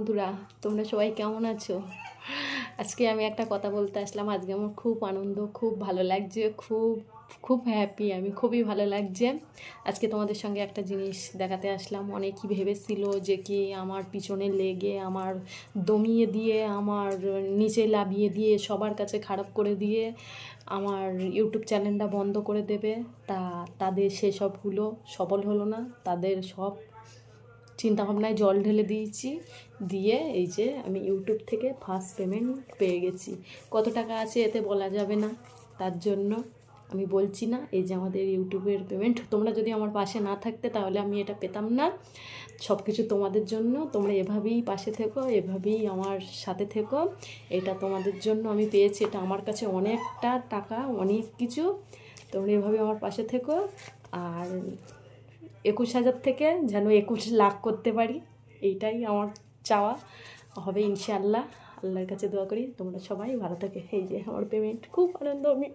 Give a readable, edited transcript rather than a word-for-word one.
বন্ধুরা, তোমরা সবাই কেমন আছো? আজকে আমি একটা কথা বলতে আসলাম। আজকে আমার খুব আনন্দ, খুব ভালো লাগছে, খুব খুব হ্যাপি, আমি খুবই ভালো লাগছে। আজকে তোমাদের সঙ্গে একটা জিনিস দেখাতে আসলাম। অনেকেই ভেবেছিল যে কি আমার পিছনে লেগে, আমার দমিয়ে দিয়ে, আমার নিচে লাবিয়ে দিয়ে, সবার কাছে খারাপ করে দিয়ে আমার ইউটিউব চ্যানেলটা বন্ধ করে দেবে। তাদের সেসবগুলো সফল হলো না। তাদের সব চিন্তাভাবনায় জল ঢেলে দিয়েছি। দিয়ে এই যে আমি ইউটিউব থেকে ফার্স্ট পেমেন্ট পেয়ে গেছি। কত টাকা আছে এতে বলা যাবে না, তার জন্য আমি বলছি না। এই যে আমাদের ইউটিউবের পেমেন্ট, তোমরা যদি আমার পাশে না থাকতে তাহলে আমি এটা পেতাম না। সব কিছু তোমাদের জন্য, তোমরা এভাবেই পাশে থেকো, এভাবেই আমার সাথে থেকো। এটা তোমাদের জন্য আমি পেয়েছি। এটা আমার কাছে অনেকটা টাকা, অনেক কিছু। তোমরা এভাবে আমার পাশে থেকো। আর 21,000 থেকে যেন 21 লাখ করতে পারি, এইটাই আমার চাওয়া। হবে ইনশাআল্লাহ। আল্লাহর কাছে দোয়া করি তোমরা সবাই ভালো থাকে। এই যে আমার পেমেন্ট, খুব আনন্দ আমি।